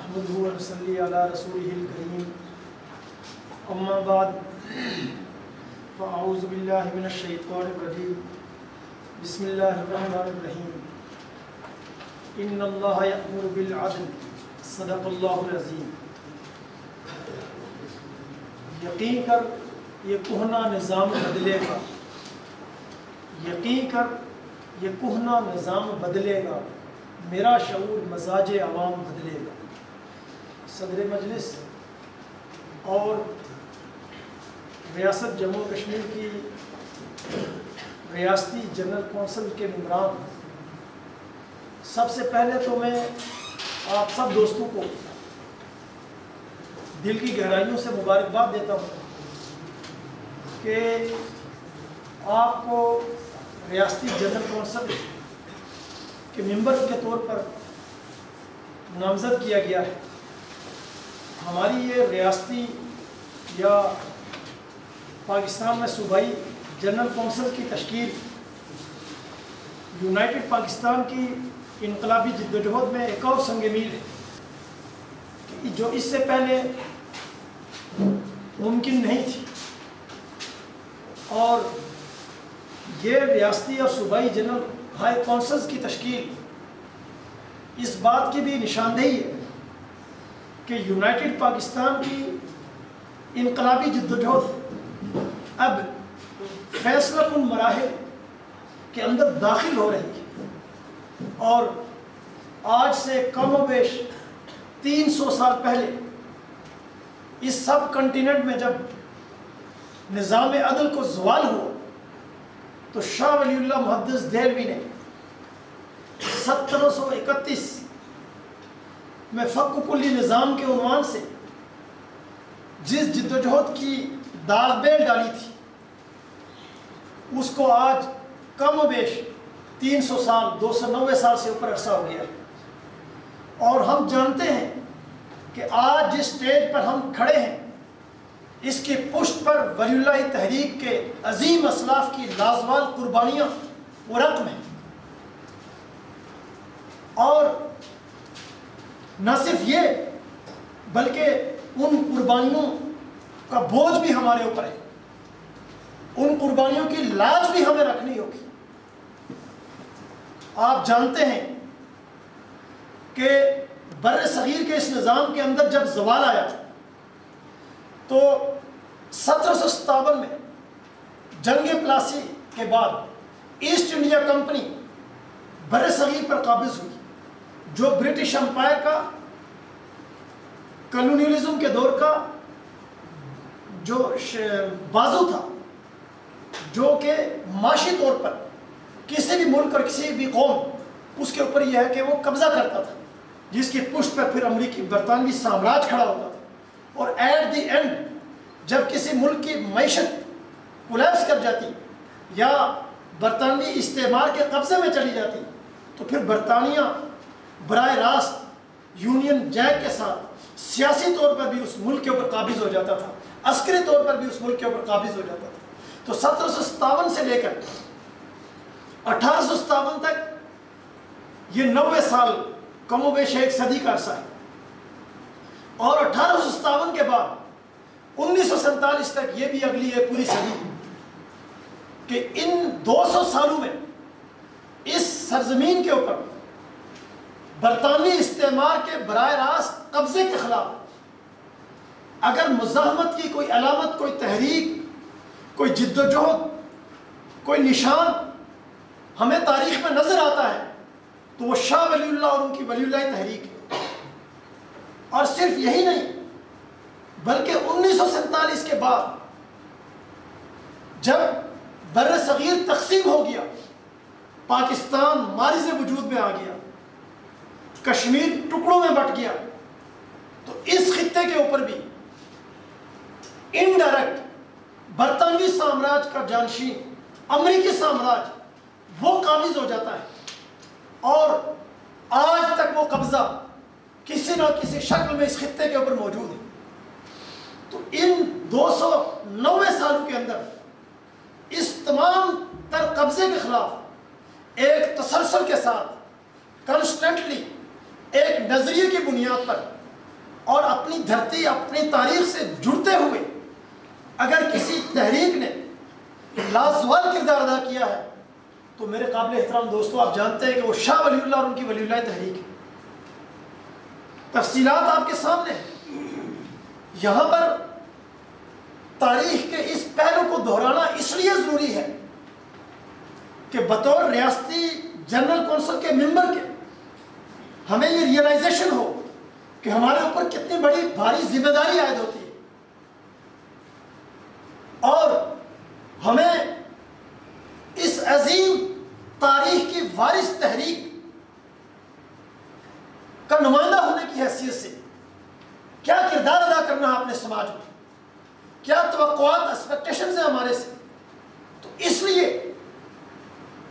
نحمده ونصلي على رسوله الكريم اما بعد فاعوذ بالله من الشیطان الرجیم بسم اللہ الرحمن الرحیم ان اللہ یأمر بالعدل صدق اللہ العظیم۔ یقین کر یہ کہنا نظام بدلے گا، یقین کر یہ کہنا نظام بدلے گا، میرا شعور مزاج عوام بدلے گا۔ صدر مجلس اور ریاست جموں کشمیر کی ریاستی جنرل کونسل کے ممبران، سب سے پہلے تو میں آپ سب دوستوں کو دل کی گہرائیوں سے مبارکباد دیتا ہوں کہ آپ کو ریاستی جنرل کونسل کے ممبر کے طور پر نامزد کیا گیا ہے۔ ہماری یہ ریاستی یا پاکستان میں صوبائی جنرل کونسل کی تشکیل یونائٹڈ پاکستان کی انقلابی جدوجہد میں ایک اور سنگ میل ہے جو اس سے پہلے ممکن نہیں تھی، اور یہ ریاستی اور صوبائی جنرل ہائی کونسلز کی تشکیل اس بات کی بھی نشاندہی ہے کہ یونائٹڈ پاکستان کی انقلابی جدوجہد اب فیصلہ کن مراحل کے اندر داخل ہو رہی ہے، اور آج سے کم و بیش 300 سال پہلے اس سب کنٹیننٹ میں جب نظام عدل کو زوال ہوا تو شاہ ولی اللہ محدث دہلوی نے 1731 میں فق کلی نظام کے عنوان سے جس جدوجہد کی داغ بیل ڈالی تھی اس کو آج کم و بیش 300 سال 290 سال سے اوپر عرصہ ہو گیا، اور ہم جانتے ہیں کہ آج جس سٹیج پر ہم کھڑے ہیں اس کی پشت پر ولی اللہ تحریک کے عظیم اسلاف کی لازوال قربانیاں و رقم ہیں، اور نہ صرف یہ بلکہ ان قربانیوں کا بوجھ بھی ہمارے اوپر ہے، ان قربانیوں کی لاج بھی ہمیں رکھنی ہوگی۔ آپ جانتے ہیں کہ بر صغیر کے اس نظام کے اندر جب زوال آیا تو 1757 میں جنگ پلاسی کے بعد ایسٹ انڈیا کمپنی بر صغیر پر قابض ہوئی، جو برٹش امپائر کا کلونیلزم کے دور کا جو بازو تھا، جو کہ معاشی طور پر کسی بھی ملک اور کسی بھی قوم اس کے اوپر یہ ہے کہ وہ قبضہ کرتا تھا، جس کی پشت پر پھر امریکی برطانوی سامراج کھڑا ہوتا تھا، اور ایٹ دی اینڈ جب کسی ملک کی معیشت کولیپس کر جاتی یا برطانوی استعمار کے قبضے میں چلی جاتی تو پھر برطانیہ براہ راست یونین جیک کے ساتھ سیاسی طور پر بھی اس ملک کے اوپر قابض ہو جاتا تھا، عسکری طور پر بھی اس ملک کے اوپر قابض ہو جاتا تھا۔ تو 1757 سے لے کر 1857 تک یہ 90 سال کم و بیش ایک صدی کا عرصہ ہے، اور 1857 کے بعد 1947 تک یہ بھی اگلی ایک پوری صدی کہ ان 200 سالوں میں اس سرزمین کے اوپر برطانوی استعمار کے براہ راست قبضے کے خلاف اگر مزاحمت کی کوئی علامت، کوئی تحریک، کوئی جدوجہد، کوئی نشان ہمیں تاریخ میں نظر آتا ہے تو وہ شاہ ولی اللہ اور ان کی ولی اللہ تحریک ہے۔ اور صرف یہی نہیں بلکہ 1947 کے بعد جب بر صغیر تقسیم ہو گیا، پاکستان مارز وجود میں آ گیا، کشمیر ٹکڑوں میں بٹ گیا، تو اس خطے کے اوپر بھی انڈائریکٹ برطانوی سامراج کا جانشین امریکی سامراج وہ قابض ہو جاتا ہے، اور آج تک وہ قبضہ کسی نہ کسی شکل میں اس خطے کے اوپر موجود ہے۔ تو ان 290 سالوں کے اندر اس تمام تر قبضے کے خلاف ایک تسلسل کے ساتھ کنسٹنٹلی ایک نظریے کی بنیاد پر اور اپنی دھرتی اپنی تاریخ سے جڑتے ہوئے اگر کسی تحریک نے لازوال کردار ادا کیا ہے تو میرے قابل احترام دوستو آپ جانتے ہیں کہ وہ شاہ ولی اللہ اور ان کی ولی اللہ تحریک ہے۔ تفصیلات آپ کے سامنے ہیں۔ یہاں پر تاریخ کے اس پہلو کو دہرانا اس لیے ضروری ہے کہ بطور ریاستی جنرل کونسل کے ممبر کے ہمیں یہ ریئلائزیشن ہو کہ ہمارے اوپر کتنی بڑی بھاری ذمہ داری عائد ہوتی ہے، اور ہمیں اس عظیم تاریخ کی وارث تحریک کا نمائندہ ہونے کی حیثیت سے کیا کردار ادا کرنا ہے اپنے سماج میں، کیا توقعات ایکسپیکٹیشنز ہیں ہمارے سے، تو اس لیے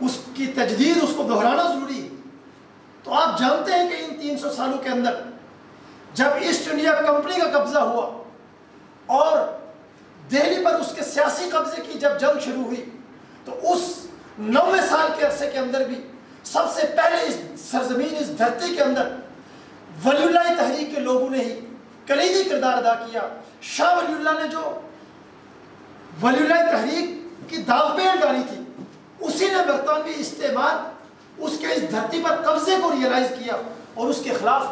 اس کی تجدید، اس کو دہرانا ضروری ہے۔ تو آپ جانتے ہیں کہ ان 300 سالوں کے اندر جب ایسٹ انڈیا کمپنی کا قبضہ ہوا اور دہلی پر اس کے سیاسی قبضے کی جب جنگ شروع ہوئی، تو اس 90 سال کے عرصے کے اندر بھی سب سے پہلے اس سرزمین، اس دھرتی کے اندر ولی اللہ تحریک کے لوگوں نے ہی کلیدی کردار ادا کیا۔ شاہ ولی اللہ نے جو ولی اللہ تحریک کی داغ پیڑ ڈالی تھی، اسی نے برطانوی استعمار اس کے اس دھرتی پر قبضے کو ریئلائز کیا اور اس کے خلاف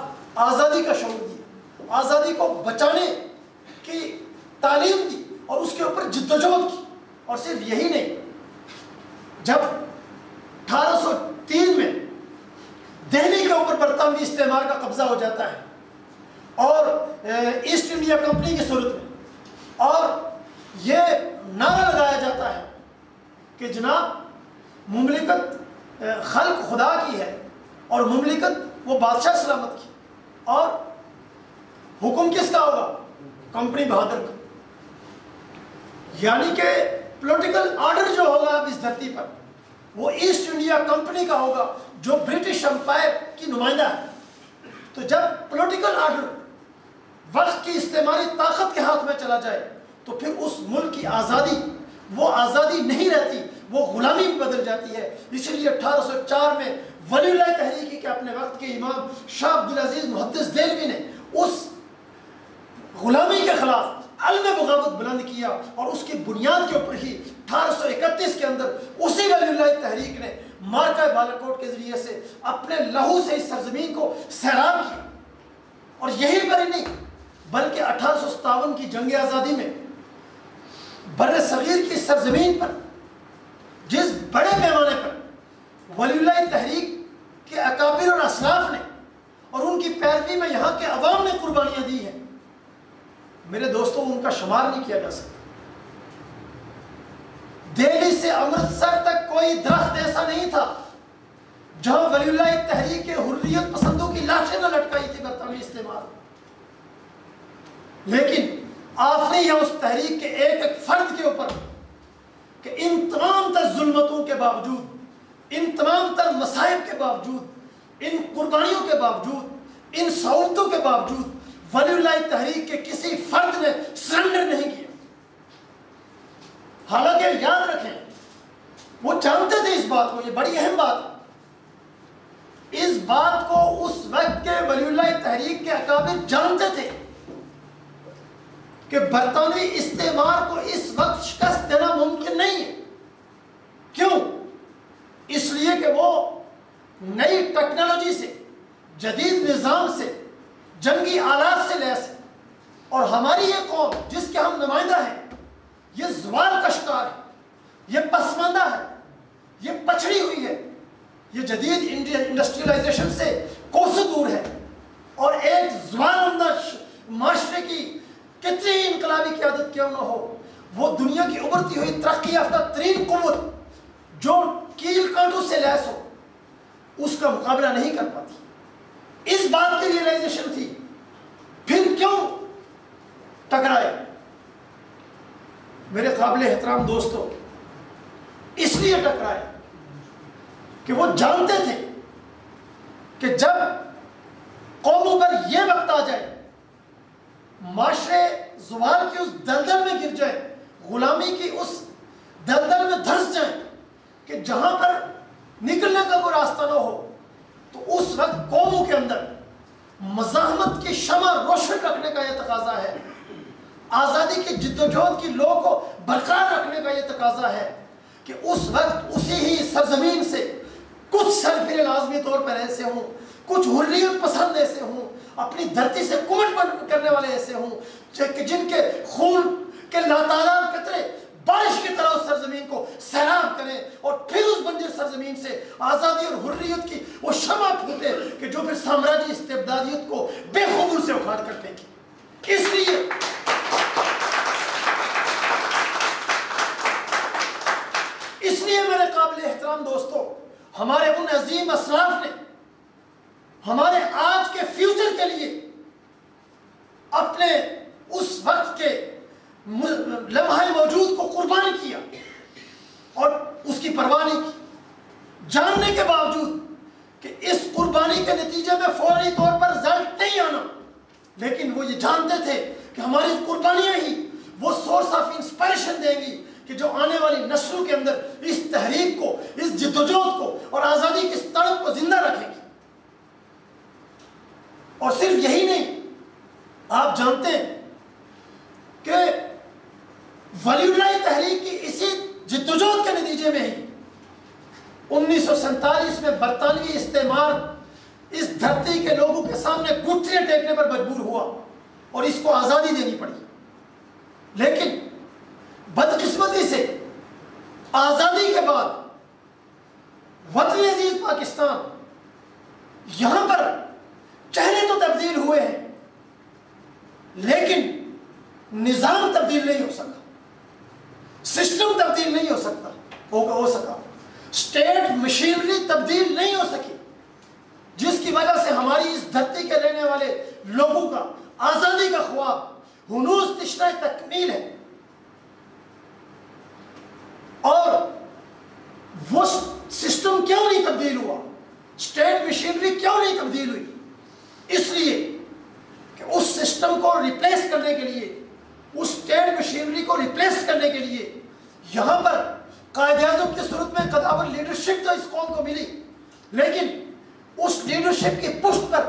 آزادی کا شعور دیا، آزادی کو بچانے کی تعلیم دی اور اس کے اوپر جدوجہد کی۔ اور صرف یہی نہیں، جب 1803 میں دہلی کے اوپر برطانوی استعمار کا قبضہ ہو جاتا ہے اور ایسٹ انڈیا کمپنی کی صورت میں، اور یہ نعرہ لگایا جاتا ہے کہ جناب مملکت خلق خدا کی ہے اور مملکت وہ بادشاہ سلامت کی، اور حکم کس کا ہوگا؟ کمپنی بہادر کا، یعنی کہ پولیٹیکل آرڈر جو ہوگا اب اس دھرتی پر وہ ایسٹ انڈیا کمپنی کا ہوگا جو برٹش امپائر کی نمائندہ ہے۔ تو جب پولیٹیکل آرڈر وقت کی استعماری طاقت کے ہاتھ میں چلا جائے تو پھر اس ملک کی آزادی وہ آزادی نہیں رہتی، وہ غلامی میں بدل جاتی ہے۔ اسی لیے 1804 میں ولی اللہ تحریک کے اپنے وقت کے امام شاہ عبدالعزیز محدث دہلوی نے اس غلامی کے خلاف علم بغاوت بلند کیا، اور اس کی بنیاد کے اوپر ہی 1831 کے اندر اسی ولی اللہ تحریک نے مارکہ بالاکوٹ کے ذریعے سے اپنے لہو سے اس سرزمین کو سیراب کیا۔ اور یہی پر ہی نہیں بلکہ 1857 کی جنگ آزادی میں بر صغیر کی سرزمین پر جس بڑے پیمانے پر ولی اللہ تحریک کے اکابر اور اسلاف نے اور ان کی پیروی میں یہاں کے عوام نے قربانیاں دی ہیں، میرے دوستوں ان کا شمار نہیں کیا جا سکتا۔ دہلی سے امرتسر تک کوئی درخت ایسا نہیں تھا جہاں ولی اللہ تحریک کے حریت پسندوں کی لاشیں نہ لٹکائی تھی برطانوی استعمار، لیکن آفری ہے اس تحریک کے ایک ایک فرد کے اوپر کہ ان تمام تر ظلمتوں کے باوجود، ان تمام تر مصائب کے باوجود، ان قربانیوں کے باوجود، ان سہولتوں کے باوجود ولی اللہ تحریک کے کسی فرد نے سرنڈر نہیں کیا۔ حالانکہ یاد رکھیں وہ جانتے تھے اس بات کو، یہ بڑی اہم بات ہے، اس بات کو اس وقت کے ولی اللہ تحریک کے اکابر جانتے تھے کہ برطانوی استعمار کو اس وقت شکست دینا ممکن نہیں ہے۔ کیوں؟ اس لیے کہ وہ نئی ٹیکنالوجی سے، جدید نظام سے، جنگی آلات سے لیس ہے، اور ہماری یہ قوم جس کے ہم نمائندہ ہیں یہ زوال کا شکار ہے، یہ پسماندہ ہے، یہ پچھڑی ہوئی ہے، یہ جدید انڈسٹریلائزیشن سے کوسوں دور ہے، اور ایک زوال اندہ معاشرے کی کتنی انقلابی قیادت کیوں نہ ہو، وہ دنیا کی ابھرتی ہوئی ترقی یافتہ ترین قوت جو کیل کانٹوں سے لیس ہو اس کا مقابلہ نہیں کر پاتی۔ اس بات کی ریئلائزیشن تھی، پھر کیوں ٹکرائے؟ میرے قابل احترام دوستو، اس لیے ٹکرائے کہ وہ جانتے تھے کہ جب قوموں پر یہ وقت آ جائے، معاشرے زوال کی اس دلدل میں گر جائے، غلامی کی اس دلدل میں دھنس جائیں کہ جہاں پر نکلنے کا کوئی راستہ نہ ہو، تو اس وقت قوموں کے اندر مزاحمت کی شمع روشن رکھنے کا یہ تقاضا ہے، آزادی کی جدوجہد کی لو کو برقرار رکھنے کا یہ تقاضا ہے کہ اس وقت اسی ہی سرزمین سے کچھ سرفر لازمی طور پر ایسے ہوں، کچھ حریت پسند ایسے ہوں، اپنی دھرتی سے کمٹمنٹ کرنے والے ایسے ہوں جن کے خون کے لاتعداد قطرے بارش کی طرح اس سرزمین کو سیراب کریں اور پھر اس بنجر سرزمین سے آزادی اور حریت کی وہ شمع پھوٹے کہ جو پھر سامراجی استبدادیت کو بے خبر سے اکھاڑ کر پھینکے۔ اس لیے میرے قابل احترام دوستو، ہمارے ان عظیم اسلاف نے ہمارے آج کے فیوچر کے لیے اپنے اس وقت کے لمحہ موجود کو قربان کیا اور اس کی پرواہ نہیں کی، جاننے کے باوجود کہ اس قربانی کے نتیجے میں فوری طور پر رزلٹ نہیں آنا، لیکن وہ یہ جانتے تھے کہ ہماری قربانیاں ہی وہ سورس آف انسپائریشن دیں گی کہ جو آنے والی نسلوں کے اندر اس تحریک کو، اس جدوجہد کو اور آزادی کی اس تڑپ کو زندہ رکھے گی۔ اور صرف یہی نہیں، آپ جانتے ہیں کہ ولی اللہ تحریک کی اسی جدوجہد کے نتیجے میں ہی 1947 میں برطانوی استعمار اس دھرتی کے لوگوں کے سامنے گھٹنے ٹیکنے پر مجبور ہوا اور اس کو آزادی دینی پڑی۔ لیکن بدقسمتی سے آزادی کے بعد وطن عزیز پاکستان، یہاں پر چہرے تو تبدیل ہوئے ہیں لیکن نظام تبدیل نہیں ہو سکا، سسٹم تبدیل نہیں ہو سکا، اسٹیٹ مشینری تبدیل نہیں ہو سکی، جس کی وجہ سے ہماری اس دھرتی کے رہنے والے لوگوں کا آزادی کا خواب ہنوز تشنہ تکمیل ہے۔ اور وہ سسٹم کیوں نہیں تبدیل ہوا، اسٹیٹ مشینری کیوں نہیں تبدیل ہوئی؟ اس لیے کہ اس سسٹم کو ریپلیس کرنے کے لیے، اس اسٹیٹ مشینری کو ریپلیس کرنے کے لیے یہاں پر قائد اعظم کی صورت میں قدامت لیڈرشپ تو اس قوم کو ملی، لیکن اس لیڈرشپ کی پشت پر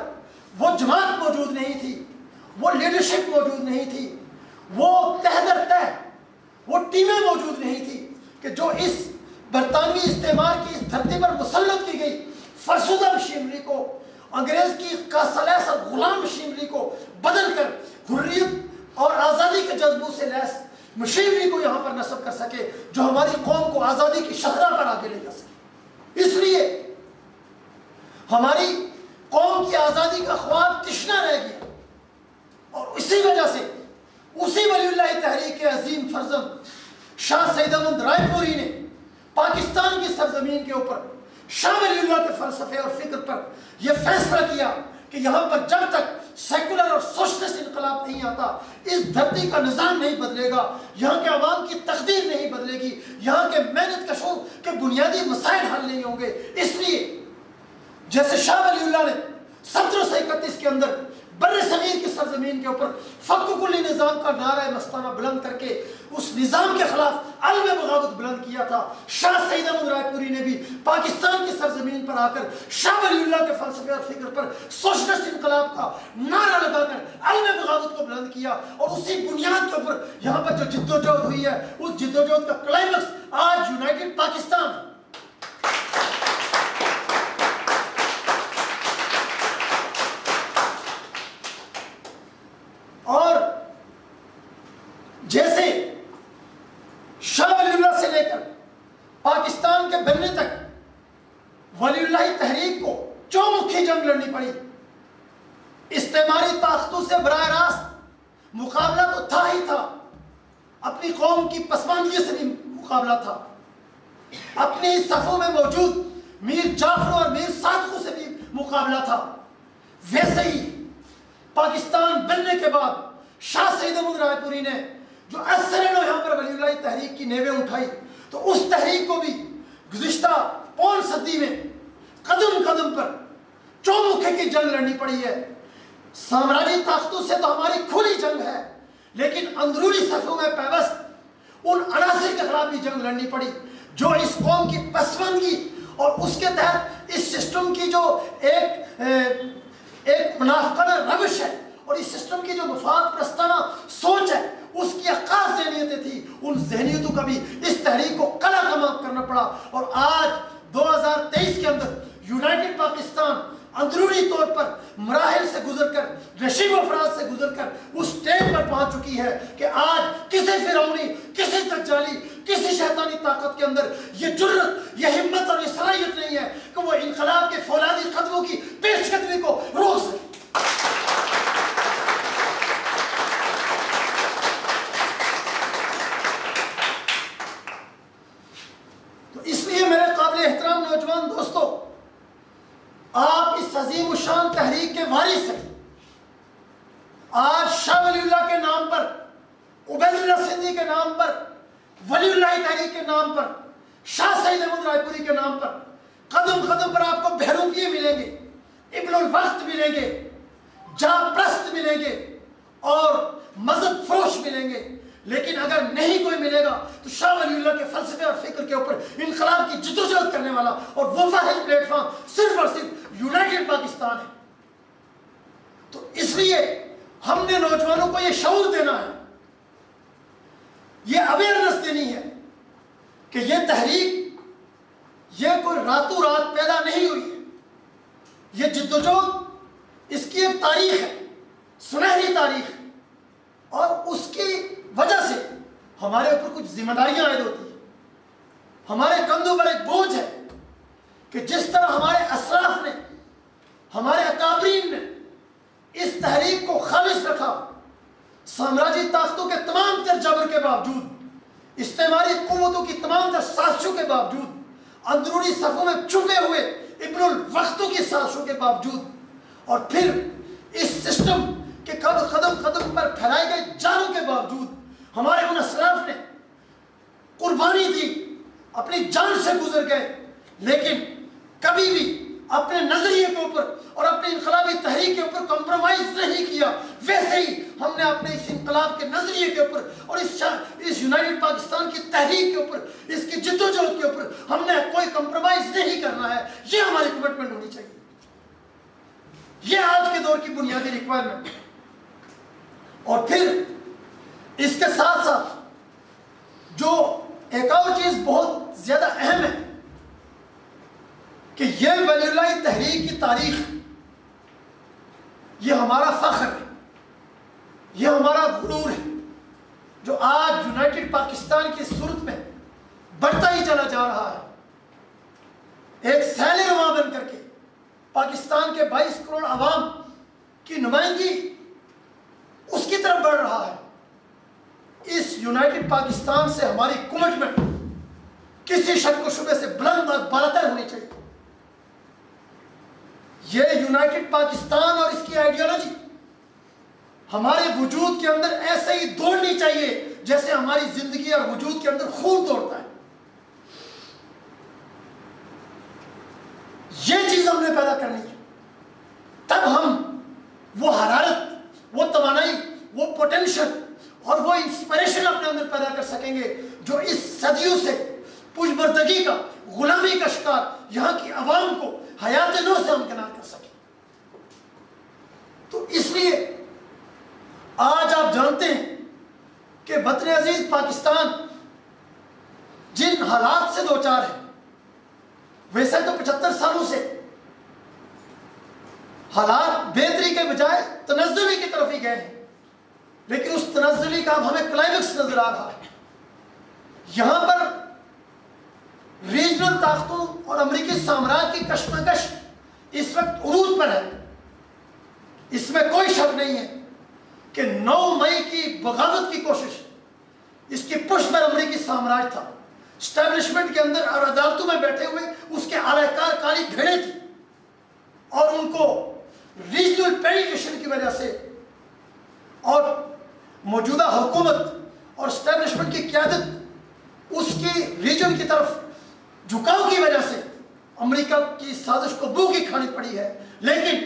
وہ جماعت موجود نہیں تھی، وہ لیڈرشپ موجود نہیں تھی، وہ تہ در تہ وہ ٹیمیں موجود نہیں تھی کہ جو اس برطانوی استعمار کی اس دھرتی پر مسلط کی گئی فرسودہ مشینری کو، انگریز کی کاسلیس اور غلام مشینری کو بدل کر حریت اور آزادی کے جذبوں سے لیس مشینری کو یہاں پر نصب کر سکے جو ہماری قوم کو آزادی کی شاہراہ پر آگے لے جا سکے۔ اس لیے ہماری قوم کی آزادی کا خواب تشنہ رہ گیا، اور اسی وجہ سے اسی ولی اللہ تحریک کے عظیم فرزند شاہ سید احمد رائے پوری نے پاکستان کی سرزمین کے اوپر شاہ ولی اللہ کے فلسفے اور فکر پر یہ فیصلہ کیا کہ یہاں پر جب تک سیکولر اور سوشلسٹ انقلاب نہیں آتا اس دھرتی کا نظام نہیں بدلے گا، یہاں کے عوام کی تقدیر نہیں بدلے گی، یہاں کے محنت کشوں کے بنیادی مسائل حل نہیں ہوں گے۔ اس لیے جیسے شاہ ولی اللہ نے 1731 کے اندر بر صغیر کی سرزمین کے اوپر فک کلی نظام کا نعرہ مستانہ بلند کر کے اس نظام کے خلاف علم بغاوت بلند کیا تھا، شاہ سید احمد رائے پوری نے بھی پاکستان کی سرزمین پر آ کر شاہ ولی اللہ کے فلسفے اور فکر پر سوشلسٹ انقلاب کا نعرہ لگا کر علم بغاوت کو بلند کیا، اور اسی بنیاد کے اوپر یہاں پر جو جدوجہد ہوئی ہے اس جدوجہد کا کلائمیکس آج یونائٹڈ پاکستان ہے۔ اور جیسے شاہ ولی اللہ سے لے کر پاکستان کے بننے تک ولی اللہ تحریک کو چومکھی جنگ لڑنی پڑی، استعماری طاقتوں سے براہ راست مقابلہ تو تھا ہی تھا، اپنی قوم کی پسماندگی سے بھی مقابلہ تھا، اپنی صفوں میں موجود میر جعفر اور میر صادقوں سے بھی مقابلہ تھا۔ ویسے ہی پاکستان بننے کے بعد شاہ سید احمد رائے پوری نے جو اثرینوں یہاں پر ولی اللہ تحریک کی نیویں اٹھائی، تو اس تحریک کو بھی گزشتہ 5 صدی میں قدم قدم پر چومکھے کی جنگ لڑنی پڑی ہے۔ سامراجی طاقتوں سے تو ہماری کھلی جنگ ہے، لیکن اندرونی صفوں میں پیوست ان عناصر کے خلاف بھی جنگ لڑنی پڑی جو اس قوم کی پسماندگی اور اس کے تحت اس سسٹم کی جو ایک ایک منافقانہ روش ہے اور اس سسٹم کی جو مفاد پرستانہ سوچ ہے اس کی خاص ذہنیتیں تھی، ان ذہنیتوں کا بھی اس تحریک کو قلع کمام کرنا پڑا۔ اور آج 2023 کے اندر یونائٹڈ پاکستان اندرونی طور پر مراحل سے گزر کر، رشیم و فراز سے گزر کر اس اسٹیج پر پہنچ چکی ہے کہ آج کسی فرعونی، کسی دجالی، کسی شیطانی طاقت کے اندر یہ جرت، یہ ہمت اور یہ صلاحیت نہیں ہے کہ وہ انقلاب کے فولادی قدموں کی پیش قدمی کو روک سکے۔ تو اس لیے میرے قابل احترام نوجوان دوستو، آپ اس عظیم الشان تحریک کے وارث ہیں۔ آج شاہ ولی اللہ کے نام پر، عبید اللہ سندھی کے نام پر، ولی اللہ تحریک کے نام پر، شاہ سید احمد رائے پوری کے نام پر قدم قدم پر آپ کو بہروپیے ملیں گے، ابن الوقت ملیں گے، جاں پرست ملیں گے اور مذہب فروش ملیں گے، لیکن اگر نہیں کوئی ملے گا تو شاہ ولی اللہ کے فلسفے اور فکر کے اوپر انقلاب کی جدوجہد کرنے والا اور وہ واحد پلیٹ فارم صرف اور صرف یونائٹڈ پاکستان ہے۔ تو اس لیے ہم نے نوجوانوں کو یہ شعور دینا ہے، یہ اویئرنس دینی ہے کہ یہ تحریک یہ کوئی راتوں رات پیدا نہیں ہوئی ہے، یہ جدوجہد اس کی ایک تاریخ ہے، سنہری تاریخ ہے، اور اس کی وجہ سے ہمارے اوپر کچھ ذمہ داریاں عائد ہوتی ہیں، ہمارے کندھوں پر ایک بوجھ ہے کہ جس طرح ہمارے اسلاف نے، ہمارے اکابرین نے اس تحریک کو خالص رکھا، سامراجی طاقتوں کے تمام تر جبر کے باوجود، استعماری قوتوں کی تمام تر سازشوں کے باوجود، اندرونی صفوں میں چھپے ہوئے ابن الوقتوں کی سازشوں کے باوجود، اور پھر اس سسٹم کے قدم قدم پر پھیلائی گئی جالوں کے باوجود ہمارے ان اسلاف نے قربانی دی، اپنی جان سے گزر گئے، لیکن کبھی بھی اپنے نظریے کے اوپر اور اپنے انقلابی تحریک کے اوپر کمپرومائز نہیں کیا۔ ویسے ہی ہم نے اپنے اس انقلاب کے نظریے کے اوپر اور اس یونائٹڈ پاکستان کی تحریک کے اوپر، اس کی جدوجہد کے اوپر ہم نے کوئی کمپرومائز نہیں کرنا ہے۔ یہ ہماری کمٹمنٹ ہونی چاہیے، یہ آج کے دور کی بنیادی ریکوائرمنٹ ہے۔ اور پھر اس کے ساتھ ساتھ جو ایک اور چیز بہت زیادہ اہم ہے کہ یہ ولی اللہ تحریک کی تاریخ، یہ ہمارا فخر ہے، یہ ہمارا غرور ہے، جو آج یونائٹڈ پاکستان کی صورت میں بڑھتا ہی چلا جا رہا ہے، ایک سیل رواں بن کر کے پاکستان کے 22 کروڑ عوام کی نمائندگی اس کی طرف بڑھ رہا ہے۔ اس یونائٹڈ پاکستان سے ہماری کمٹمنٹ کسی شک و شبے سے بلند اور بالاتر ہونی چاہیے۔ یہ یونائٹڈ پاکستان اور اس کی آئیڈیالوجی ہمارے وجود کے اندر ایسے ہی دوڑنی چاہیے جیسے ہماری زندگی اور وجود کے اندر خون دوڑتا ہے۔ یہ چیز ہم نے پیدا کرنی ہے، تب ہم وہ حرارت، وہ توانائی، وہ پوٹینشل اور وہ انسپریشن اپنے اندر پیدا کر سکیں گے جو اس صدیوں سے پشمردگی کا، غلامی کا شکار یہاں کی عوام کو حیات نو سے امکنار کر سکیں۔ تو اس لیے آج آپ جانتے ہیں کہ وطن عزیز پاکستان جن حالات سے دوچار ہے، ویسے تو 75 سالوں سے حالات بہتری کے بجائے تنزلی کی طرف ہی گئے ہیں، لیکن اس تنزلی کا اب ہمیں کلائمیکس نظر آ رہا ہے۔ یہاں پر ریجنل طاقتوں اور امریکی سامراج کی کشمکش اس وقت عروج پر ہے۔ اس میں کوئی شک نہیں ہے کہ 9 مئی کی بغاوت کی کوشش، اس کی پشت پر امریکی سامراج تھا، اسٹیبلشمنٹ کے اندر اور عدالتوں میں بیٹھے ہوئے اس کے اعلی کار کالی بھیڑیں تھیں، اور ان کو ریجنل پیڈیکیشن کی وجہ سے اور موجودہ حکومت اور اسٹیبلشمنٹ کی قیادت اس کی ریجن کی طرف جھکاؤ کی وجہ سے امریکہ کی سازش کو بھوکی کھانی پڑی ہے۔ لیکن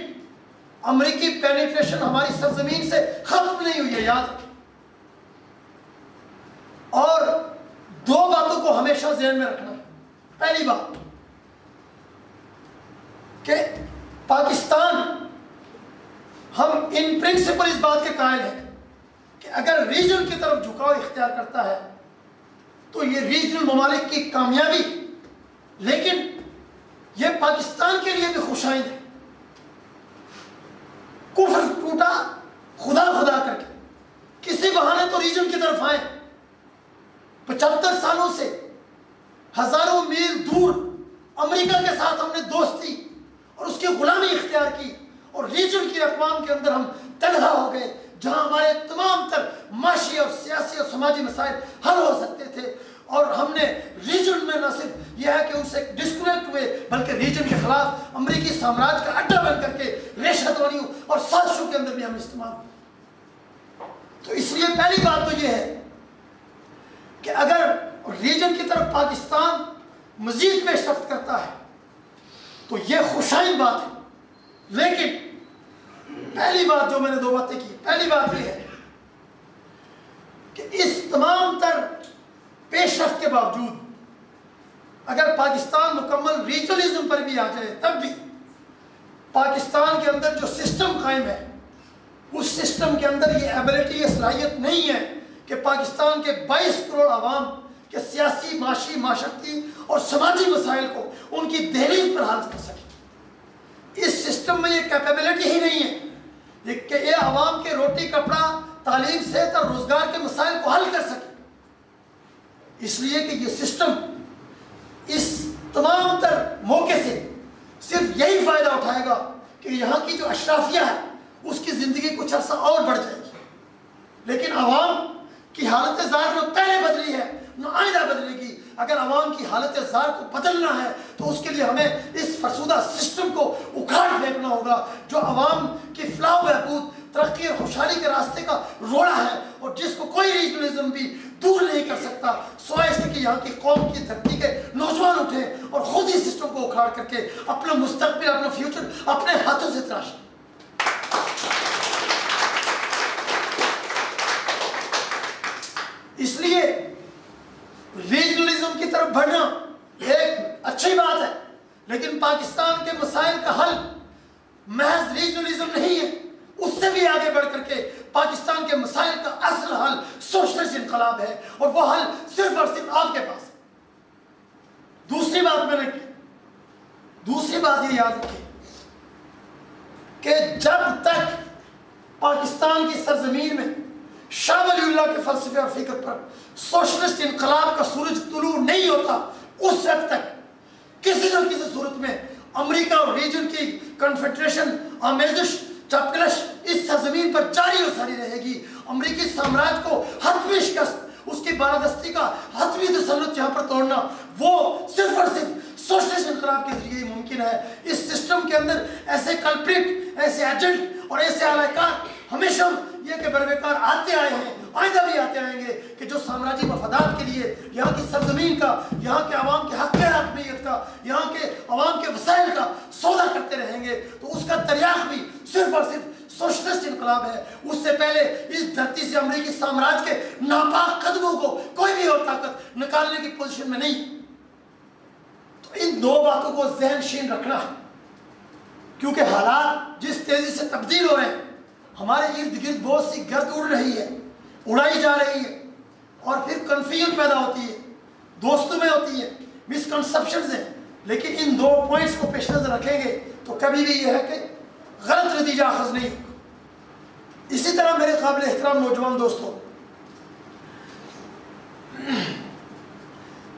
امریکی پینیٹریشن ہماری سرزمین سے ختم نہیں ہوئی ہے، یاد رکھیں۔ اور 2 باتوں کو ہمیشہ ذہن میں رکھنا ہے۔ پہلی بات کہ پاکستان ہم ان پرنسپل اس بات کے قائل ہیں کہ اگر ریجن کی طرف جھکاؤ اختیار کرتا ہے تو یہ ریجنل ممالک کی کامیابی، لیکن یہ پاکستان کے لیے بھی خوشائند ہے۔ کفر ٹوٹا خدا خدا کر کے، کسی بہانے تو ریجن کی طرف آئیں۔ 75 سالوں سے ہزاروں میل دور امریکہ کے ساتھ ہم نے دوستی اور اس کی غلامی اختیار کی، اور ریجن کی اقوام کے اندر ہم تنہا ہو گئے، جہاں ہمارے تمام تر معاشی اور سیاسی اور سماجی مسائل حل ہو سکتے تھے، اور ہم نے ریجن میں نہ صرف یہ ہے کہ ان سے ڈسکنیکٹ ہوئے، بلکہ ریجن کے خلاف امریکی سامراج کا اڈا بن کر کے ریشہ دوریوں اور سازشوں کے اندر بھی ہم استعمال ہوئے۔ تو اس لیے پہلی بات تو یہ ہے کہ اگر ریجن کی طرف پاکستان مزید پیش رفت کرتا ہے تو یہ خوشائند بات ہے، لیکن پہلی بات جو میں نے دو باتیں کی، پہلی بات یہ ہے کہ اس تمام تر پیش رفت کے باوجود اگر پاکستان مکمل ریجنلزم پر بھی آ جائے، تب بھی پاکستان کے اندر جو سسٹم قائم ہے اس سسٹم کے اندر یہ ایبلٹی، یہ صلاحیت نہیں ہے کہ پاکستان کے 22 کروڑ عوام کے سیاسی، معاشی، معاشرتی اور سماجی مسائل کو ان کی دہلیز پر حل کر سکے۔ اس سسٹم میں یہ کیپیبلٹی ہی نہیں ہے کہ یہ عوام کے روٹی، کپڑا، تعلیم، صحت اور روزگار کے مسائل کو حل کر سکے، اس لیے کہ یہ سسٹم اس تمام تر موقع سے صرف یہی فائدہ اٹھائے گا کہ یہاں کی جو اشرافیہ ہے اس کی زندگی کچھ عرصہ اور بڑھ جائے گی، لیکن عوام کی حالت زار نہ پہلے بدلی ہے نہ آئندہ بدلے گی۔ اگر عوام کی حالت زار کو بدلنا ہے تو اس کے لیے ہمیں اس فرسودہ سسٹم کو اکھاڑ پھینکنا ہوگا جو عوام کی فلاح و بہبود، ترقی اور خوشحالی کے راستے کا روڑا ہے، اور جس کو کوئی ریجنلزم بھی دور نہیں کر سکتا، سوائے اس کے کہ یہاں کی قوم کی دھرتی کے نوجوان اٹھیں اور خود ہی سسٹم کو اکھاڑ کر کے اپنا مستقبل، اپنا فیوچر اپنے ہاتھوں سے تراشیں۔ اس لیے ریجنلزم کی طرف بڑھنا ایک اچھی بات ہے، لیکن پاکستان کے مسائل کا حل محض ریجنلزم نہیں ہے، اس سے بھی آگے بڑھ کر کے پاکستان کے مسائل کا اصل حل سوشلسٹ انقلاب ہے، اور وہ حل صرف اور صرف آپ کے پاس ہے۔ دوسری بات میں نے کی، دوسری بات یہ یاد رکھیں کہ جب تک پاکستان کی سرزمین میں شاہ ولی اللہ کے فلسفے اور فکر پر سوشلسٹ انقلاب کا سورج طلوع نہیں ہوتا، اس وقت تک کسی نہ کسی صورت میں امریکہ اور ریجن کی کنفیڈریشن، آمیزش، چپکلش اس سرزمین پر جاری و ساری رہے گی۔ امریکی سامراج کو حتمی شکست، اس کی بالادستی کا حتمی تسلط یہاں پر توڑنا، وہ صرف اور صرف سوشلسٹ انقلاب کے ذریعے ہی ممکن ہے۔ اس سسٹم کے اندر ایسے کلپریٹ، ایسے ایجنٹ اور ایسے اعلی کار ہمیشہ یہ کہ بروکار آتے آئے ہیں، آئندہ بھی آتے آئیں گے کہ جو سامراجی مفادات کے لیے یہاں کی سرزمین کا، یہاں کے عوام کے حق حاکمیت کا، یہاں کے عوام کے وسائل کا سودا کرتے رہیں گے، تو اس کا دریافت بھی صرف اور صرف سوشلسٹ انقلاب ہے۔ اس سے پہلے اس دھرتی سے امریکی سامراج کے ناپاک قدموں کو کوئی بھی اور طاقت نکالنے کی پوزیشن میں نہیں۔ تو ان دو باتوں کو ذہن شین رکھنا ہے، کیونکہ حالات جس تیزی سے تبدیل ہو رہے ہیں، ہمارے ارد گرد بہت سی گرد اڑ رہی ہے، اڑائی جا رہی ہے، اور پھر کنفیوژن پیدا ہوتی ہے، دوستوں میں ہوتی ہے، مسکنسپشنز ہیں، لیکن ان دو پوائنٹس کو پیش نظر رکھیں گے تو کبھی بھی یہ ہے کہ غلط نتیجہ اخذ نہیں ہوگا۔ اسی طرح میرے قابل احترام نوجوان دوستوں،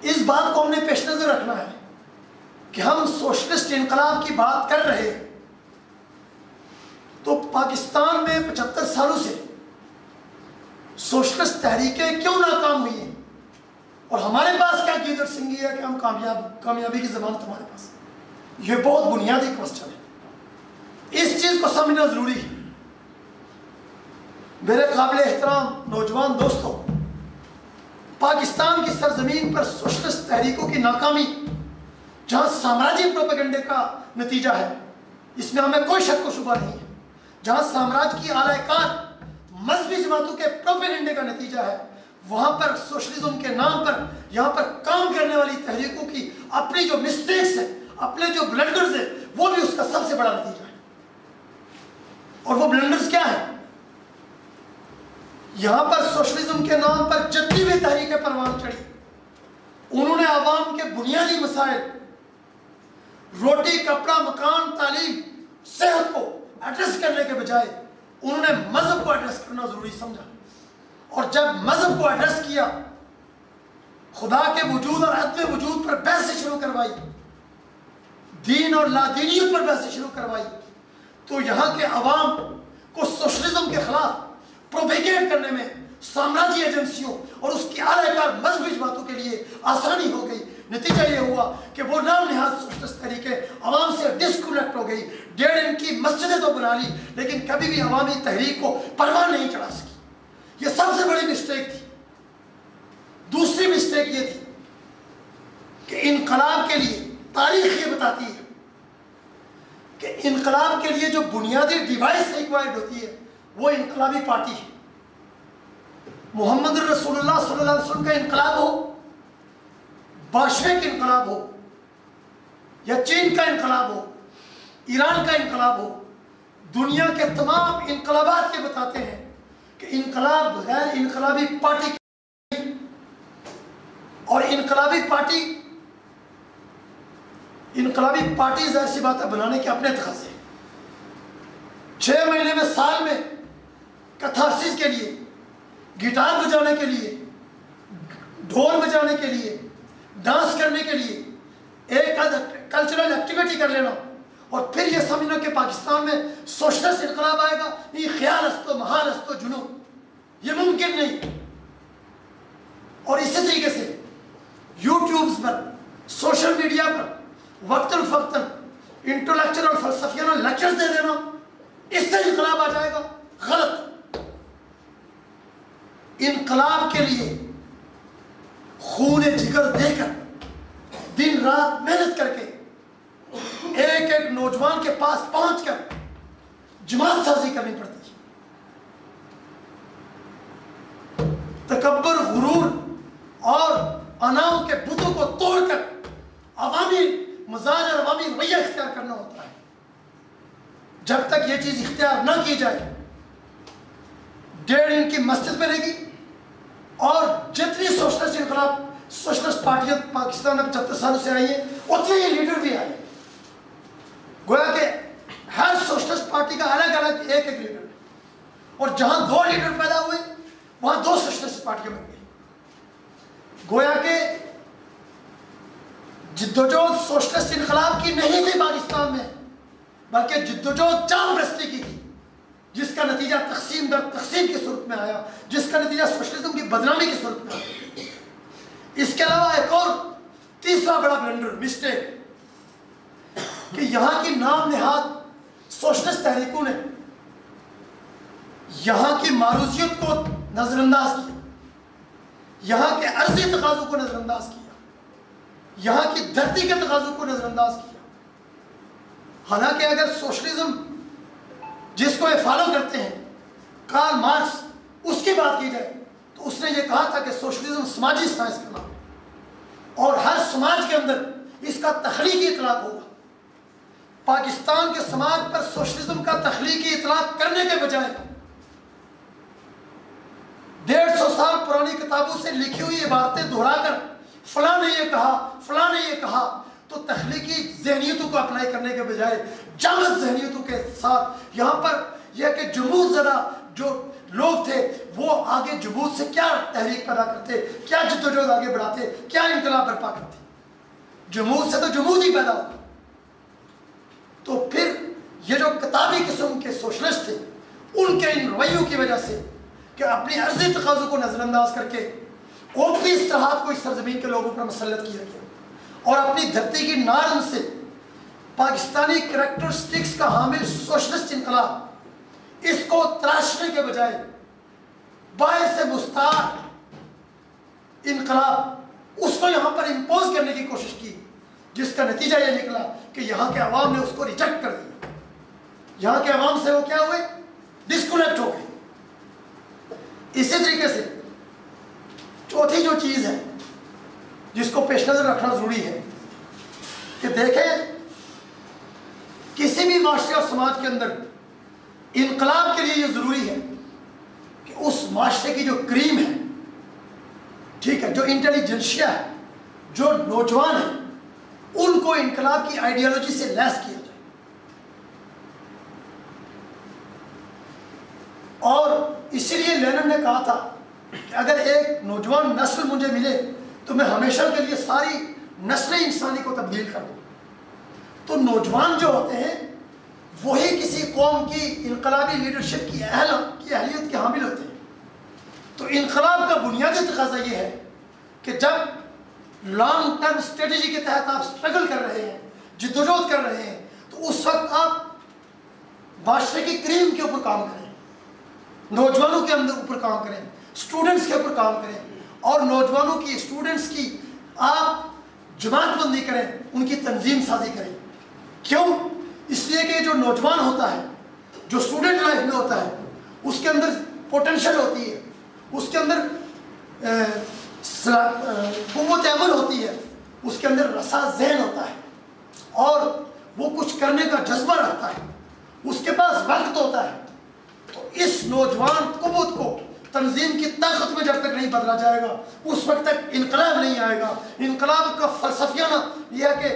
اس بات کو ہم نے پیش نظر رکھنا ہے کہ ہم سوشلسٹ انقلاب کی بات کر رہے ہیں تو پاکستان میں 75 سالوں سے سوشلسٹ تحریکیں کیوں ناکام ہوئی ہیں، اور ہمارے پاس کیا گیدر سنگھی ہے کہ ہم کامیابی کی ضمانت ہمارے پاس؟ یہ بہت بنیادی کوسچن ہے، اس چیز کو سمجھنا ضروری ہے۔ میرے قابل احترام نوجوان دوستوں، پاکستان کی سرزمین پر سوشلسٹ تحریکوں کی ناکامی جہاں سامراجی پروپیگنڈے کا نتیجہ ہے، اس میں ہمیں کوئی شک و شبہ نہیں ہے، جہاں سامراج کی اعلی کار مذہبی جماعتوں کے پروپیگنڈے کا نتیجہ ہے، وہاں پر سوشلزم کے نام پر یہاں پر کام کرنے والی تحریکوں کی اپنی جو مسٹیکس ہیں، اپنے جو بلنڈرز ہیں، وہ بھی اس کا سب سے بڑا نتیجہ ہے۔ اور وہ بلنڈرز کیا ہیں؟ یہاں پر سوشلزم کے نام پر جتنی بھی تحریکیں پروان چڑھی، انہوں نے عوام کے بنیادی مسائل، روٹی، کپڑا، مکان، تعلیم، صحت کو ایڈریس کرنے کے بجائے انہوں نے مذہب کو ایڈریس کرنا ضروری سمجھا، اور جب مذہب کو ایڈریس کیا، خدا کے وجود اور عدم وجود پر بحث شروع کروائی، دین اور لادینیت پر بحث شروع کروائی، تو یہاں کے عوام کو سوشلزم کے خلاف پروپیگیٹ کرنے میں سامراجی ایجنسیوں اور اس کی اعلی کار مذہبی جماعتوں کے لیے آسانی ہو گئی۔ نتیجہ یہ ہوا کہ وہ نام نہاد سوشلسٹ تحریکیں عوام سے ڈسکنیکٹ ہو گئی، 1.5 ان کی مسجدیں تو بنا لی لیکن کبھی بھی عوامی تحریک کو پروان نہیں چڑھا سکی۔ یہ سب سے بڑی مسٹیک تھی۔ دوسری مسٹیک یہ تھی کہ انقلاب کے لیے تاریخ یہ بتاتی ہے کہ انقلاب کے لیے جو بنیادی ڈیوائس ریکوائرڈ ہوتی ہے وہ انقلابی پارٹی ہے۔ محمد رسول اللہ صلی اللہ علیہ وسلم کا انقلاب ہو، باشویک انقلاب ہو، یا چین کا انقلاب ہو، ایران کا انقلاب ہو، دنیا کے تمام انقلابات یہ بتاتے ہیں کہ انقلاب غیر انقلابی پارٹی اور انقلابی پارٹی ظاہر سی بات ہے بنانے کے اپنے تقاضے ہیں۔ 6 مہینے میں، سال میں کتھارسس کے لیے، گٹار بجانے کے لیے، ڈھول بجانے کے لیے، ڈانس کرنے کے لیے ایک کلچرل ایکٹیویٹی کر لینا اور پھر یہ سمجھنا کہ پاکستان میں سوشلسٹ انقلاب آئے گا، یہ خیال است و محال است و جنون، یہ ممکن نہیں۔ اور اسی طریقے سے یوٹیوبز پر، سوشل میڈیا پر وقتاً فوقتاً انٹلیکچوئل اور فلسفیانہ لیکچرز دے دینا، اس سے انقلاب آ جائے گا، غلط۔ انقلاب کے لیے خون جگر دے کر، دن رات محنت کر کے، ایک ایک نوجوان کے پاس پہنچ کر جماعت سازی کرنی پڑتی ہے۔ تکبر، غرور اور اناؤں کے بتوں کو توڑ کر عوامی مزاج اور عوامی رویہ اختیار کرنا ہوتا ہے۔ جب تک یہ چیز اختیار نہ کی جائے، 1.5 ان کی مسجد بنے گی اور جتنی سوشلسٹ انقلاب، سوشلسٹ پارٹیاں پاکستان میں 75 سالوں سے آئی ہیں، اتنے ہی لیڈر بھی آئے۔ گویا کہ ہر سوشلسٹ پارٹی کا الگ الگ ایک ایک لیڈر ہے، اور جہاں 2 لیڈر پیدا ہوئے وہاں 2 سوشلسٹ پارٹیاں بن گئی۔ گویا کہ جدوجہد سوشلسٹ انقلاب کی نہیں تھی پاکستان میں، بلکہ جدوجہد جان پرستی کی تھی، جس کا نتیجہ تقسیم در تقسیم کی صورت میں آیا، جس کا نتیجہ سوشلزم کی بدنامی کی صورت میں آیا۔ اس کے علاوہ ایک اور تیسرا بڑا بلنڈر، مسٹیک، کہ یہاں کی نام نہاد سوشلسٹ تحریکوں نے یہاں کی معروضیت کو نظر انداز کیا، یہاں کے عرضی تقاضوں کو نظر انداز کیا، یہاں کی دھرتی کے تقاضوں کو نظر انداز کیا۔ حالانکہ اگر سوشلزم جس کو یہ فالو کرتے ہیں، کارل مارکس، اس کی بات کی جائے تو اس نے یہ کہا تھا کہ سوشلزم سماجی سائنس کا نام ہے اور ہر سماج کے اندر اس کا تخلیقی اطلاق ہوگا۔ پاکستان کے سماج پر سوشلزم کا تخلیقی اطلاق کرنے کے بجائے 150 سال پرانی کتابوں سے لکھی ہوئی عبارتیں دہرا کر فلاں نے یہ کہا، فلاں نے یہ کہا، تو تخلیقی ذہنیتوں کو اپلائی کرنے کے بجائے جامد ذہنیتوں کے ساتھ یہاں پر یہ کہ جمود زدہ جو لوگ تھے وہ آگے جمود سے کیا تحریک پیدا کرتے، کیا جدوجہد آگے بڑھاتے، کیا انقلاب برپا کرتے۔ جمود سے تو جمود ہی پیدا ہوگا۔ تو پھر یہ جو کتابی قسم کے سوشلسٹ تھے، ان کے ان رویوں کی وجہ سے کہ اپنی عرضی تقاضوں کو نظر انداز کر کے اوپری اصطلاحات کو اس سرزمین کے لوگوں پر مسلط کیا گیا اور اپنی دھرتی کی نارم سے پاکستانی کریکٹرسٹکس کا حامل سوشلسٹ انقلاب، اس کو تراشنے کے بجائے باعث مستعار انقلاب اس کو یہاں پر امپوز کرنے کی کوشش کی، جس کا نتیجہ یہ نکلا کہ یہاں کے عوام نے اس کو ریجیکٹ کر دیا۔ یہاں کے عوام سے وہ کیا ہوئے؟ ڈسکنیکٹ ہو گئے۔ اسی طریقے سے چوتھی جو چیز ہے جس کو پیش نظر رکھنا ضروری ہے کہ دیکھیں کسی بھی معاشرے اور سماج کے اندر انقلاب کے لیے یہ ضروری ہے کہ اس معاشرے کی جو کریم ہے، ٹھیک ہے، جو انٹیلیجنشیا ہے، جو نوجوان ہیں، ان کو انقلاب کی آئیڈیالوجی سے لیس کیا جائے۔ اور اسی لیے لینن نے کہا تھا کہ اگر ایک نوجوان نسل مجھے ملے تو میں ہمیشہ کے لیے ساری نسل انسانی کو تبدیل کر دوں۔ تو نوجوان جو ہوتے ہیں وہی کسی قوم کی انقلابی لیڈرشپ کی اہلیت کے حامل ہوتے ہیں۔ تو انقلاب کا بنیادی تقاضا یہ ہے کہ جب لانگ ٹرم اسٹریٹجی کے تحت آپ اسٹرگل کر رہے ہیں، جدوجہد کر رہے ہیں، تو اس وقت آپ معاشرے کی کریم کے اوپر کام کریں، نوجوانوں کے اندر اوپر کام کریں، اسٹوڈنٹس کے اوپر کام کریں، اور نوجوانوں کی، اسٹوڈنٹس کی آپ جماعت بندی کریں، ان کی تنظیم سازی کریں۔ کیوں؟ اس لیے کہ جو نوجوان ہوتا ہے، جو اسٹوڈنٹ لائف میں ہوتا ہے، اس کے اندر پوٹینشل ہوتی ہے، اس کے اندر قوت عمل ہوتی ہے، اس کے اندر رسا ذہن ہوتا ہے، اور وہ کچھ کرنے کا جذبہ رکھتا ہے، اس کے پاس وقت ہوتا ہے۔ تو اس نوجوان قوت کو تنظیم کی طاقت میں جب تک نہیں بدلا جائے گا، اس وقت تک انقلاب نہیں آئے گا۔ انقلاب کا فلسفیانہ یہ ہے کہ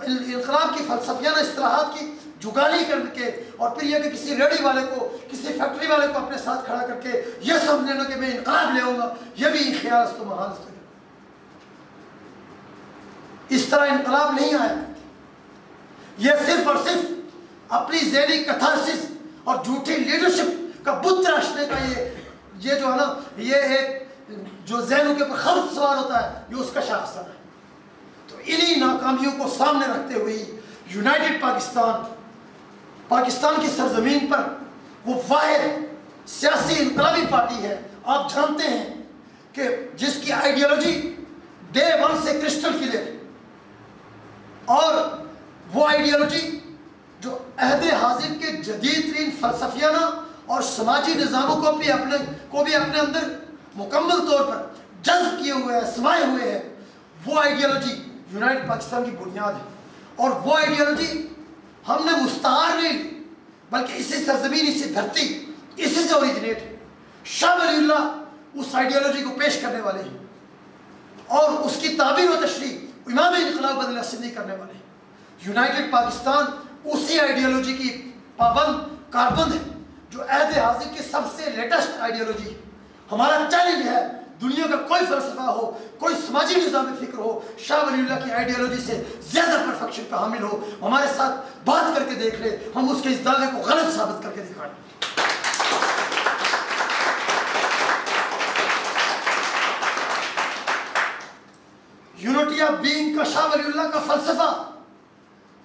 انقلاب کی فلسفیانہ اصطلاحات کی جگالی کر کے، اور پھر یہ کہ کسی ریڑھی والے کو، کسی فیکٹری والے کو اپنے ساتھ کھڑا کر کے یہ سمجھ لینا کہ میں انقلاب لے آؤں گا، یہ بھی خیال است و محال است۔ اس طرح انقلاب نہیں آیا۔ یہ صرف اور صرف اپنی ذہنی کتھارسس اور جھوٹی لیڈرشپ کا بت تراشنے کا یہ جو ہے نا، یہ ایک جو ذہنوں کے اوپر خلط سوار ہوتا ہے، یہ اس کا شاخسانہ ہے۔ تو انہی ناکامیوں کو سامنے رکھتے ہوئے یونائٹڈ پاکستان کی سرزمین پر وہ واحد سیاسی انقلابی پارٹی ہے، آپ جانتے ہیں، کہ جس کی آئیڈیالوجی ڈے ون سے کرسٹل کلیئر، اور وہ آئیڈیالوجی جو عہد حاضر کے جدید ترین فلسفیانہ اور سماجی نظاموں کو بھی اپنے اندر مکمل طور پر جذب کیے ہوئے ہے، سمائے ہوئے ہے، وہ آئیڈیالوجی یونائٹڈ پاکستان کی بنیاد ہے۔ اور وہ آئیڈیالوجی ہم نے مستعار نہیں لی، بلکہ اسی سرزمین، اسی دھرتی، اسی سے اوریجنیٹ ہے۔ شاہ ولی اللہ اس آئیڈیالوجی کو پیش کرنے والے ہیں، اور اس کی تعبیر و تشریح امام انقلاب بدر السندی کرنے والے ہیں۔ یونائٹڈ پاکستان اسی آئیڈیالوجی کی پابند کاربند ہے، جو عہد حاضر کی سب سے لیٹسٹ آئیڈیالوجی ہے۔ ہمارا چیلنج ہے، دنیا کا کوئی فلسفہ ہو، کوئی سماجی نظام فکر ہو، شاہ ولی اللہ کی آئیڈیالوجی سے زیادہ پرفیکشن کا حامل ہو، ہمارے ساتھ بات کر کے دیکھ لے، ہم اس کے اس دعوے کو غلط ثابت کر کے دکھائیں۔ یونٹی آف بینگ کا شاہ ولی اللہ کا فلسفہ،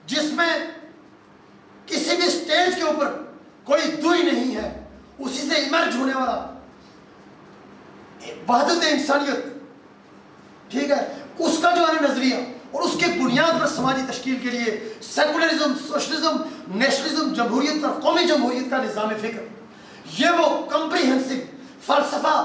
جس میں کسی بھی سٹیج کے اوپر کوئی دوئی نہیں ہے، اسی سے ایمرج ہونے والا وحدت انسانیت، ٹھیک ہے، اس کا جو ہے نظریہ، اور اس کے بنیاد پر سماجی تشکیل کے لیے سیکولرزم، سوشلزم، نیشنلزم، جمہوریت اور قومی جمہوریت کا نظام فکر، یہ وہ کمپریہنسو فلسفہ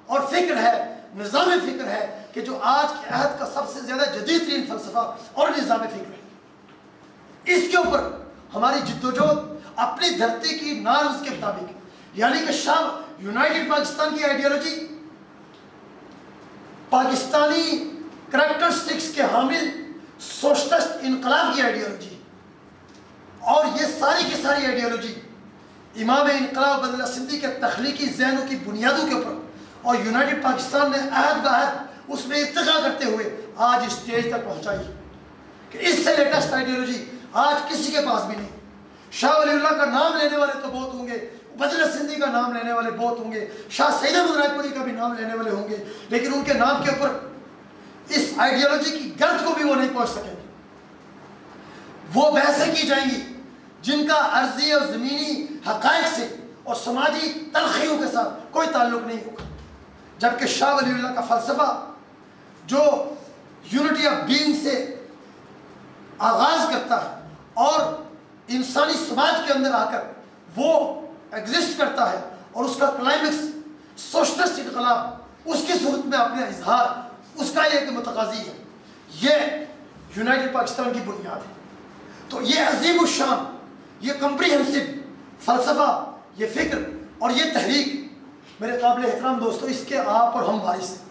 اور فکر ہے، نظام فکر ہے، کہ جو آج کے عہد کا سب سے زیادہ جدید ترین فلسفہ اور نظام فکر ہے۔ اس کے اوپر ہماری جدوجہد اپنی دھرتی کی نارمز کے مطابق، یعنی کہ یونائٹڈ پاکستان کی آئیڈیالوجی پاکستانی کریکٹرسٹکس کے حامل سوشلسٹ انقلاب کی آئیڈیالوجی، اور یہ ساری کی ساری آئیڈیالوجی امام انقلاب بدر السندی کے تخلیقی ذہنوں کی بنیادوں کے اوپر، اور یونائٹڈ پاکستان نے عہد بعہد اس میں ارتقا کرتے ہوئے آج اس اسٹیج تک پہنچائی، کہ اس سے لیٹسٹ آئیڈیالوجی آج کسی کے پاس بھی نہیں۔ شاہ ولی اللہ کا نام لینے والے تو بہت ہوں گے، بدر السندی کا نام لینے والے بہت ہوں گے، شاہ سید احمد رائے پوری کا بھی نام لینے والے ہوں گے، لیکن ان کے نام کے اوپر اس آئیڈیالوجی کی گرد کو بھی وہ نہیں پہنچ سکیں گے۔ وہ بحثیں کی جائیں گی جن کا عرضی اور زمینی حقائق سے اور سماجی تلخیوں کے ساتھ کوئی تعلق نہیں ہوگا، جبکہ شاہ ولی اللہ کا فلسفہ جو یونٹی آف بینگ سے آغاز کرتا ہے اور انسانی سماج کے اندر آ کر وہ ایگزسٹ کرتا ہے، اور اس کا کلائمیکس سوشلسٹ انقلاب اس کی صورت میں اپنے اظہار اس کا ایک متقاضی ہے۔ یہ یونائٹڈ پاکستان کی بنیاد ہے۔ تو یہ عظیم الشان، یہ کمپریہنسو فلسفہ، یہ فکر اور یہ تحریک میرے قابل احترام دوستو، اس کے آپ اور ہم وارث ہیں۔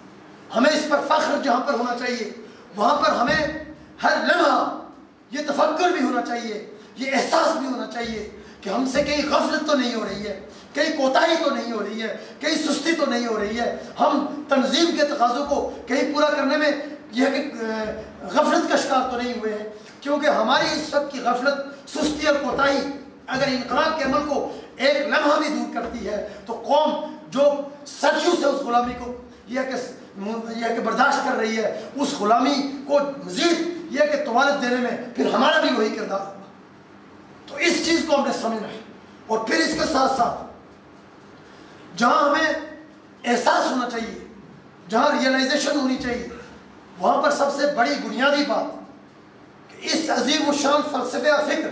ہمیں اس پر فخر جہاں پر ہونا چاہیے وہاں پر ہمیں ہر لمحہ یہ تفکر بھی ہونا چاہیے، یہ احساس بھی ہونا چاہیے کہ ہم سے کہیں غفلت تو نہیں ہو رہی ہے، کہیں کوتاہی تو نہیں ہو رہی ہے، کہیں سستی تو نہیں ہو رہی ہے، ہم تنظیم کے تقاضوں کو کہیں پورا کرنے میں یہ کہ غفلت کا شکار تو نہیں ہوئے ہیں، کیونکہ ہماری اس وقت کی غفلت، سستی اور کوتاہی اگر انقلاب کے عمل کو ایک لمحہ بھی دور کرتی ہے تو قوم جو صدیوں سے اس غلامی کو یہ کہ برداشت کر رہی ہے، اس غلامی کو مزید یہ کہ توالت دینے میں پھر ہمارا بھی وہی کردار ہوگا۔ تو اس چیز کو ہم نے سمجھنا ہے، اور پھر اس کے ساتھ ساتھ جہاں ہمیں احساس ہونا چاہیے، جہاں ریئلائزیشن ہونی چاہیے، وہاں پر سب سے بڑی بنیادی بات کہ اس عظیم الشان فلسفے اور فکر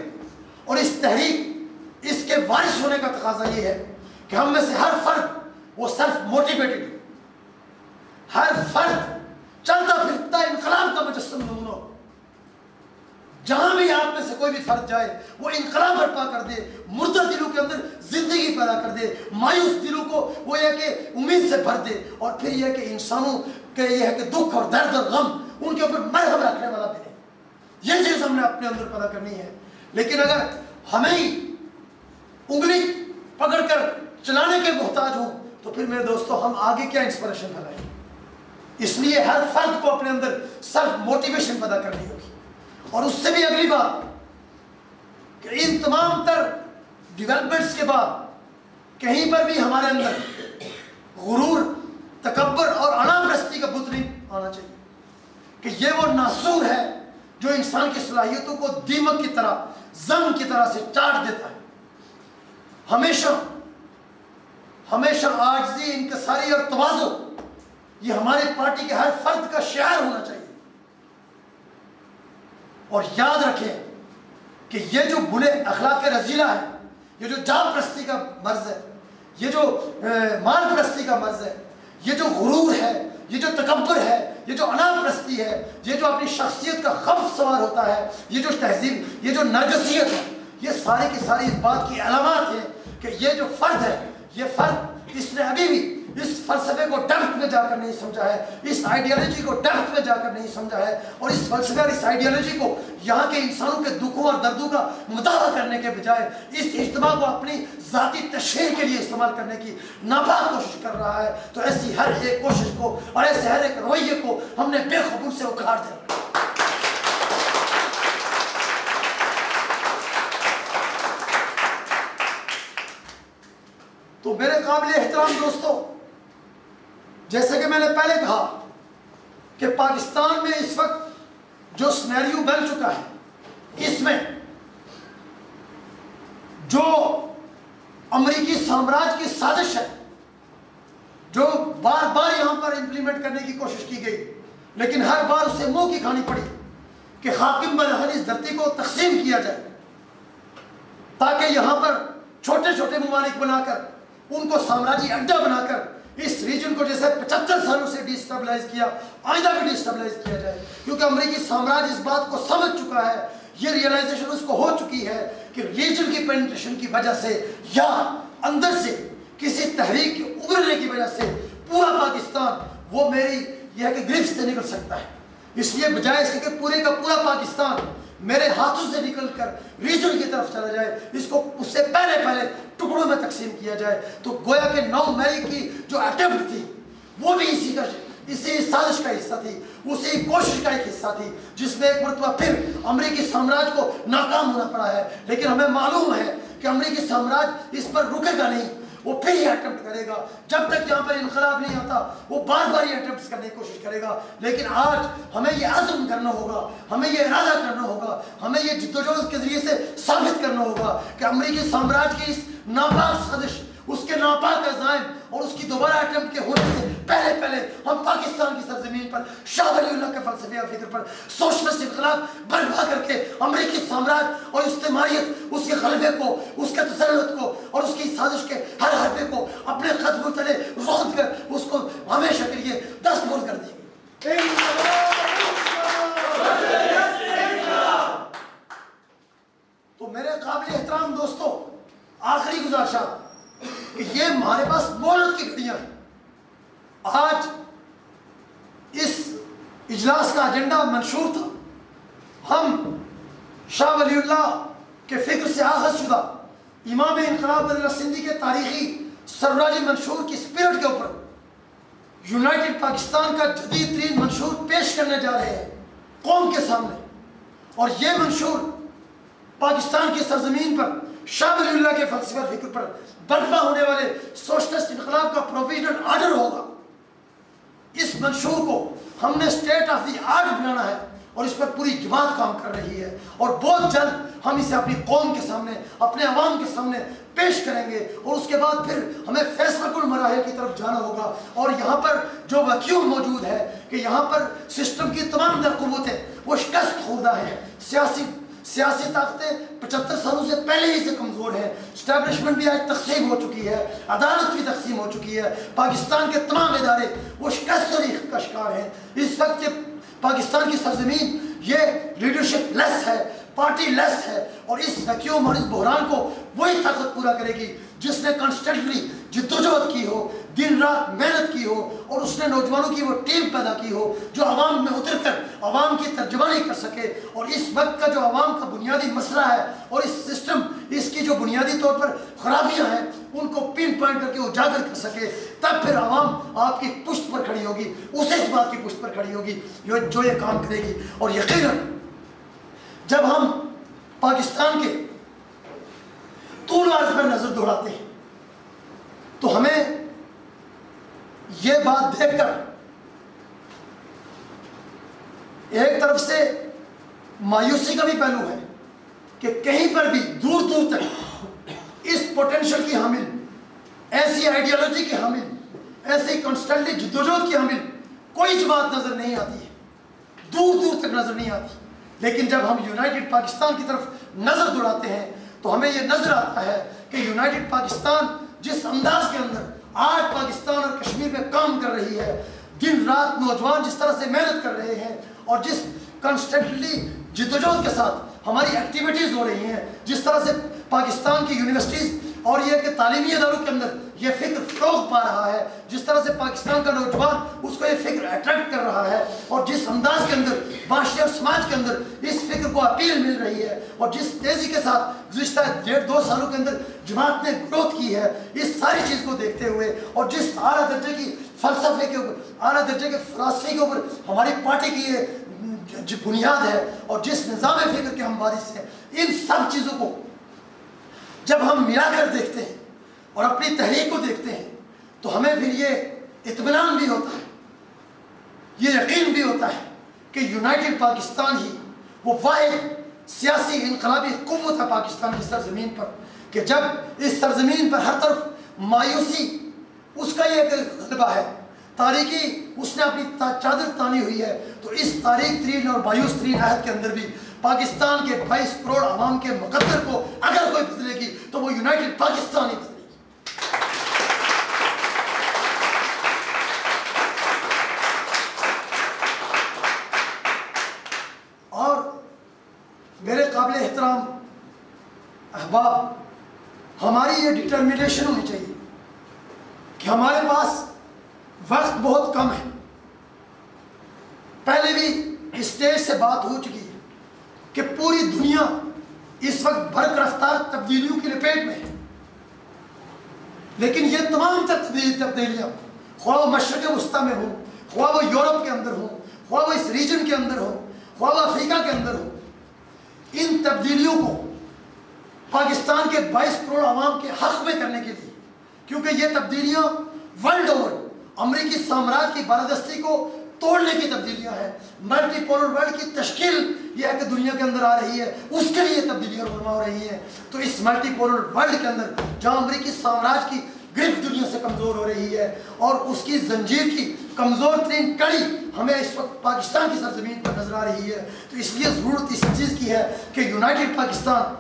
اور اس تحریک، اس کے وارث ہونے کا تقاضا یہ ہے کہ ہم میں سے ہر فرد وہ سیلف موٹیویٹڈ، ہر فرد چلتا پھرتا انقلاب کا مجسم نمونہ ہو۔ جہاں بھی آپ میں سے کوئی بھی فرد جائے وہ انقلاب برپا کر دے، مردہ دلوں کے اندر زندگی پیدا کر دے، مایوس دلوں کو وہ یہ کہ امید سے بھر دے، اور پھر یہ کہ انسانوں کے یہ ہے کہ دکھ اور درد اور غم ان کے اوپر مرہم رکھنے والا بنے۔ یہ چیز ہم نے اپنے اندر پیدا کرنی ہے۔ لیکن اگر ہمیں ہی انگلی پکڑ کر چلانے کے محتاج ہوں تو پھر میرے دوستو ہم آگے کیا انسپریشن پھیلائیں؟ اس لیے ہر فرد کو اپنے اندر سیلف موٹیویشن پیدا کرنی ہوگی۔ اور اس سے بھی اگلی بات کہ ان تمام تر ڈیولپمنٹس کے بعد کہیں پر بھی ہمارے اندر غرور، تکبر اور انا پرستی کا بت نہیں آنا چاہیے کہ یہ وہ ناسور ہے جو انسان کی صلاحیتوں کو دیمک کی طرح، زنگ کی طرح سے چاٹ دیتا ہے۔ ہمیشہ عاجزی، انکساری اور تواضع یہ ہماری پارٹی کے ہر فرد کا شعار ہونا چاہیے۔ اور یاد رکھیں کہ یہ جو برے اخلاق رذیلہ ہے، یہ جو جاں پرستی کا مرض ہے، یہ جو مال پرستی کا مرض ہے، یہ جو غرور ہے، یہ جو تکبر ہے، یہ جو انا پرستی ہے، یہ جو اپنی شخصیت کا خبط سوار ہوتا ہے، یہ جو تہذیب، یہ جو نرگسیت ہے، یہ ساری کی ساری اس بات کی علامات ہیں کہ یہ جو فرد ہے، یہ فرد اس نے ابھی بھی اس فلسفے کو ڈیپتھ میں جا کر نہیں سمجھا ہے، اس آئیڈیالوجی کو ڈیپتھ میں جا کر نہیں سمجھا ہے، اور اس فلسفے اور اس آئیڈیالوجی کو یہاں کے انسانوں کے دکھوں اور دردوں کا مطالعہ کرنے کے بجائے اس اجتماع کو اپنی ذاتی تشہیر کے لیے استعمال کرنے کی ناپاک کوشش کر رہا ہے۔ تو ایسی ہر ایک کوشش کو اور ایسے ہر ایک رویے کو ہم نے بے خبر سے اکھاڑ دیا۔ تو میرے قابل احترام دوستو، جیسے کہ میں نے پہلے کہا کہ پاکستان میں اس وقت جو سینیریو بن چکا ہے، اس میں جو امریکی سامراج کی سازش ہے، جو بار بار یہاں پر امپلیمنٹ کرنے کی کوشش کی گئی، لیکن ہر بار اسے منہ کی کھانی پڑی کہ حاکم برحل اس دھرتی کو تقسیم کیا جائے تاکہ یہاں پر چھوٹے چھوٹے ممالک بنا کر ان کو سامراجی اڈا بنا کر اس ریجن کو جیسے 75 سالوں سے ڈی اسٹیبلائز کیا، آئندہ بھی ڈی اسٹیبلائز کیا جائے، کیونکہ امریکی سامراج اس بات کو سمجھ چکا ہے، یہ ریئلائزیشن اس کو ہو چکی ہے کہ ریجن کی پینٹریشن کی وجہ سے یا اندر سے کسی تحریک کے ابھرنے کی وجہ سے پورا پاکستان وہ میری یہ ہے کہ گرفت سے نکل سکتا ہے۔ اس لیے بجائے اس کے کہ پورے کا پورا پاکستان میرے ہاتھوں سے نکل کر ریجن کی طرف چلا جائے، اس کو اس سے پہلے ٹکڑوں میں تقسیم کیا جائے۔ تو گویا کہ 9 مئی کی جو اٹیمپٹ تھی وہ بھی اسی سازش کا حصہ تھی، اسی کوشش کا ایک حصہ تھی، جس میں ایک مرتبہ پھر امریکی سامراج کو ناکام ہونا پڑا ہے۔ لیکن ہمیں معلوم ہے کہ امریکی سامراج اس پر رکے گا نہیں، وہ پھر یہ اٹیمپٹ کرے گا، جب تک یہاں پر انقلاب نہیں آتا وہ بار بار یہ اٹیمپٹس کرنے کی کوشش کرے گا۔ لیکن آج ہمیں یہ عزم کرنا ہوگا، ہمیں یہ ارادہ کرنا ہوگا، ہمیں یہ جدوجہد کے ذریعے سے ثابت کرنا ہوگا کہ امریکی سامراج کی اس ناپاک سازش، اس کے ناپاک عزائم اور اس کی دوبارہ اٹیمپٹ کے ہونے سے پہلے ہم پاکستان کی سرزمین پر شاہ ولی اللہ کے فلسفے اور فکر پر سوشلسٹ انقلاب برپا کر کے امریکی سامراج اور استعماریت، اس کے غلبے کو، اس کے تسلط کو اور اس کی سازش کے ہر حربے کو اپنے قدموں تلے روند کر اس کو ہمیشہ کے لیے دستگیر کر دیں گے۔ تو میرے قابل احترام دوستو، آخری آج اس اجلاس کا ایجنڈا منشور تھا. ہم شاہ ولی اللہ کے فکر سے آغاز شدہ امام انقلاب بدر سندھی کے تاریخی سربراجی منشور کی اسپرٹ کے اوپر یونائٹڈ پاکستان کا جدید ترین منشور پیش کرنے جا رہے ہیں قوم کے سامنے. اور یہ منشور پاکستان کی سرزمین پر شاہ ولی اللہ کے فلسفہ فکر پر برپا ہونے والے سوشلسٹ انقلاب کا پروویژنل آرڈر ہوگا. اس منشور کو ہم نے اسٹیٹ آف دی آرٹ بنانا ہے اور اس پر پوری جماعت کام کر رہی ہے اور بہت جلد ہم اسے اپنی قوم کے سامنے اپنے عوام کے سامنے پیش کریں گے. اور اس کے بعد پھر ہمیں فیصلہ کن مراحل کی طرف جانا ہوگا. اور یہاں پر جو ویکیوم موجود ہے کہ یہاں پر سسٹم کی تمام در قوتیں وہ شکست خوردہ ہیں. سیاسی طاقتیں 75 سالوں سے پہلے ہی سے کمزور ہیں. اسٹیبلشمنٹ بھی آج تقسیم ہو چکی ہے, عدالت بھی تقسیم ہو چکی ہے. پاکستان کے تمام ادارے وہ شکست اور کا شکار ہیں. اس وقت پاکستان کی سرزمین یہ لیڈرشپ لیس ہے, پارٹی لیس ہے. اور اس ویکیوم اور اس بحران کو وہی طاقت پورا کرے گی جس نے کانسٹنٹلی جدوجہد کی ہو, دن رات محنت کی ہو, اور اس نے نوجوانوں کی وہ ٹیم پیدا کی ہو جو عوام میں اتر کر عوام کی ترجمانی کر سکے. اور اس وقت کا جو عوام کا بنیادی مسئلہ ہے اور اس سسٹم اس کی جو بنیادی طور پر خرابیاں ہیں ان کو پن پوائنٹ کر کے اجاگر کر سکے. تب پھر عوام آپ کی پشت پر کھڑی ہوگی, اسے اس بات کی پشت پر کھڑی ہوگی جو یہ کام کرے گی. اور یقیناً جب ہم پاکستان کے طول عرض پر نظر دوڑاتے ہیں تو ہمیں یہ بات دیکھ کر ایک طرف سے مایوسی کا بھی پہلو ہے کہ کہیں پر بھی دور دور تک اس پوٹینشل کی حامل, ایسی آئیڈیالوجی کی حامل, ایسی کانسٹنٹلی جدوجہد کی حامل کوئی جماعت نظر نہیں آتی ہے, دور دور تک نظر نہیں آتی. لیکن جب ہم یونائٹڈ پاکستان کی طرف نظر دوڑاتے ہیں تو ہمیں یہ نظر آتا ہے کہ یونائٹڈ پاکستان جس انداز کے اندر آج پاکستان اور کشمیر میں کام کر رہی ہے, دن رات نوجوان جس طرح سے محنت کر رہے ہیں اور جس کانسٹنٹلی جدوجہد کے ساتھ ہماری ایکٹیویٹیز ہو رہی ہیں, جس طرح سے پاکستان کی یونیورسٹیز اور یہ کہ تعلیمی اداروں کے اندر یہ فکر فروغ پا رہا ہے, جس طرح سے پاکستان کا نوجوان اس کو یہ فکر اٹریکٹ کر رہا ہے, اور جس انداز کے اندر معاشرے اور سماج کے اندر اس فکر کو اپیل مل رہی ہے, اور جس تیزی کے ساتھ گزشتہ 1.5-2 سالوں کے اندر جماعت نے گروتھ کی ہے, اس ساری چیز کو دیکھتے ہوئے اور جس اعلیٰ درجے کی فلسفے کے اوپر, اعلیٰ درجے کے فلسفے کے اوپر ہماری پارٹی کی یہ بنیاد ہے اور جس نظام فکر کے ہم وارث ہیں, ان سب چیزوں کو جب ہم ملا کر دیکھتے ہیں اور اپنی تحریک کو دیکھتے ہیں تو ہمیں پھر یہ اطمینان بھی ہوتا ہے, یہ یقین بھی ہوتا ہے کہ یونائٹڈ پاکستان ہی وہ واحد سیاسی انقلابی قوت ہے پاکستان کی سرزمین پر, کہ جب اس سرزمین پر ہر طرف مایوسی اس کا یہ غلبہ ہے, تاریکی اس نے اپنی چادر تانی ہوئی ہے, تو اس تاریک ترین اور مایوس ترین عہد کے اندر بھی پاکستان کے 22 کروڑ عوام کے مقدر کو اگر کوئی بدلے گی تو وہ یونائٹڈ پاکستان ہی بدلے گی. اور میرے قابل احترام احباب, ہماری یہ ڈٹرمنیشن ہونی چاہیے کہ ہمارے پاس وقت بہت کم ہے. پہلے بھی اسٹیج سے بات ہو چکی ہے کہ پوری دنیا اس وقت برق رفتار تبدیلیوں کی لپیٹ میں ہے, لیکن یہ تمام تبدیلیاں خواہ وہ مشرق وسطیٰ میں ہوں, خواہ وہ یورپ کے اندر ہوں, خواہ وہ اس ریجن کے اندر ہوں, خواہ وہ افریقہ کے اندر ہوں, ان تبدیلیوں کو پاکستان کے 22 کروڑ عوام کے حق میں کرنے کے لیے, کیونکہ یہ تبدیلیاں ورلڈ اوور امریکی سامراج کی بالادستی کو توڑنے کی تبدیلیاں ہیں, ملٹی پولر ورلڈ کی تشکیل یہ ہے کہ دنیا کے اندر آ رہی ہے, اس کے لیے تبدیلیاں رونما ہو رہی ہیں. تو اس ملٹی پولر ورلڈ کے اندر جہاں امریکی سامراج کی گرفت دنیا سے کمزور ہو رہی ہے اور اس کی زنجیر کی کمزور ترین کڑی ہمیں اس وقت پاکستان کی سرزمین پر نظر آ رہی ہے, تو اس لیے ضرورت اس چیز کی ہے کہ یونائٹڈ پاکستان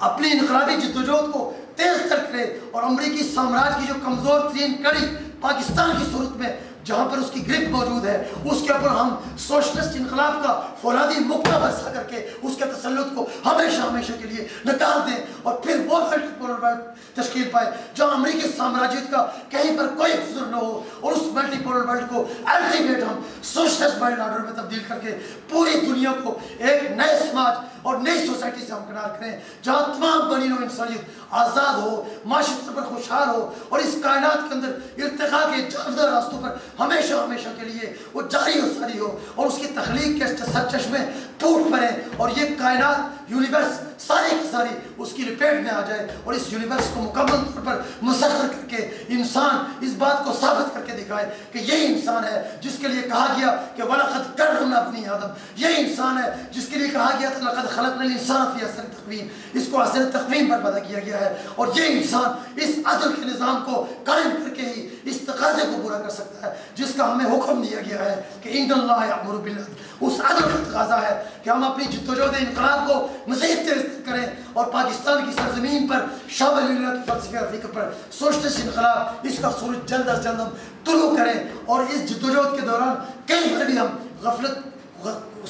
اپنی انقلابی جدوجہد کو تیز کر کرے اور امریکی سامراج کی جو کمزور ترین کڑی پاکستان کی صورت میں جہاں پر اس کی گرپ موجود ہے اس کے اوپر ہم سوشلسٹ انقلاب کا فولادی مکہ برسا کر کے اس کے تسلط کو ہمیشہ ہمیشہ کے لیے نکال دیں، اور پھر وہ ملٹی پولر ورلڈ تشکیل پائے جہاں امریکی سامراجیت کا کہیں پر کوئی حضور نہ ہو، اور اس ملٹی پولر ورلڈ کو الٹیمیٹ ہم سوشلسٹ ورلڈ آرڈر میں تبدیل کر کے پوری دنیا کو ایک نئے سماج اور نئی سوسائٹی سے ہمکنار کریں، جہاں تمام بنی نوع انسانیت آزاد ہو، معاشی طور پر خوشحال ہو، اور اس کائنات کے اندر ارتقاء کے جاودار راستوں پر ہمیشہ ہمیشہ کے لیے وہ جاری و ساری ہو، اور اس کی تخلیق کے سرچشمے ٹوٹ پڑیں، اور یہ کائنات یونیورس ساری کی ساری اس کی لپیٹ میں آ جائے، اور اس یونیورس کو مکمل طور پر مسخر کر کے انسان اس بات کو ثابت کر کے دکھائے کہ یہی انسان ہے جس کے لیے کہا گیا کہ وَلَقَدْ كَرَّمْنَا بَنِي آدَم، یہی انسان ہے جس کے لیے کہا گیا تھا لَقَدْ خَلَقْنَا الْإِنسَانَ فِي أَحْسَنِ تَقْوِيمٍ، اس کو احسن تقویم پر پیدا کیا گیا ہے، اور یہ انسان اس عدل کے نظام کو قائم کر کے ہی اس تقاضے کو پورا کر سکتا ہے جس کا ہمیں حکم دیا گیا ہے کہ ان اللہ یأمر بالعدل۔ اس عدل کا تقاضا ہے کہ ہم اپنی جدوجہد انقلاب کو مزید تیز کریں، اور پاکستان کی سرزمین پر شاہ ولی اللہ کی فلسفہ فکر پر سوشلسٹ انقلاب اس کا سورج جلد از جلد ہم طلوع کریں، اور اس جدوجہد کے دوران کہیں پر بھی ہم غفلت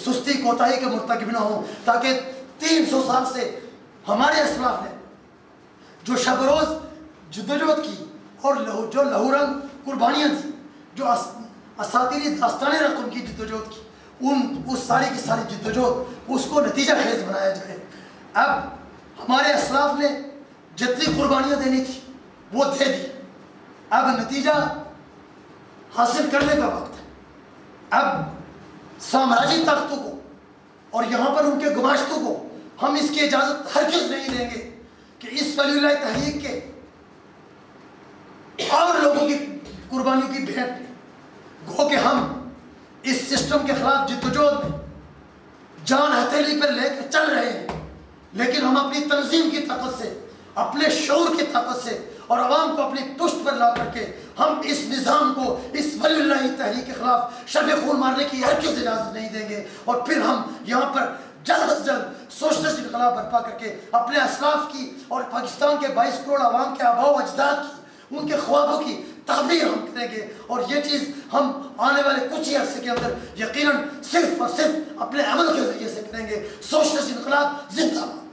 سستی کوتاہی کے مرتکب نہ ہوں، تاکہ 300 سال سے ہمارے اسلاف نے جو شب روز جدوجہد کی اور جو لہو رنگ قربانیاں دی، جو اساطیری داستانیں رقم کی جدوجہد کی، اس ساری کی ساری جدوجہد اس کو نتیجہ خیز بنایا جائے۔ اب ہمارے اسلاف نے جتنی قربانیاں دینی تھی وہ دے دی، اب نتیجہ حاصل کرنے کا وقت ہے۔ اب سامراجی طاقتوں کو اور یہاں پر ان کے گماشتوں کو ہم اس کی اجازت ہرگز نہیں دیں گے کہ اس ولی اللہ تحریک کے اور لوگوں کی قربانیوں کی بھیٹ گو کہ ہم اس سسٹم کے خلاف جدوجہد میں جان ہتھیلی پر لے کر چل رہے ہیں، لیکن ہم اپنی تنظیم کی طاقت سے، اپنے شعور کی طاقت سے اور عوام کو اپنی پشت پر لا کر کے ہم اس نظام کو، اس ولی اللہ تحریک کے خلاف شب خون مارنے کی ہرگز اجازت نہیں دیں گے، اور پھر ہم یہاں پر جلد از جلد سوشلسٹ انقلاب برپا کر کے اپنے اسلاف کی اور پاکستان کے 22 کروڑ عوام کے آباء و اجداد کی، ان کے خوابوں کی تعبیر ہم کریں گے، اور یہ چیز ہم آنے والے کچھ ہی عرصے کے اندر یقیناً صرف اور صرف اپنے عمل کے ذریعے سے کریں گے۔ سوشلسٹ انقلاب زندہ باد۔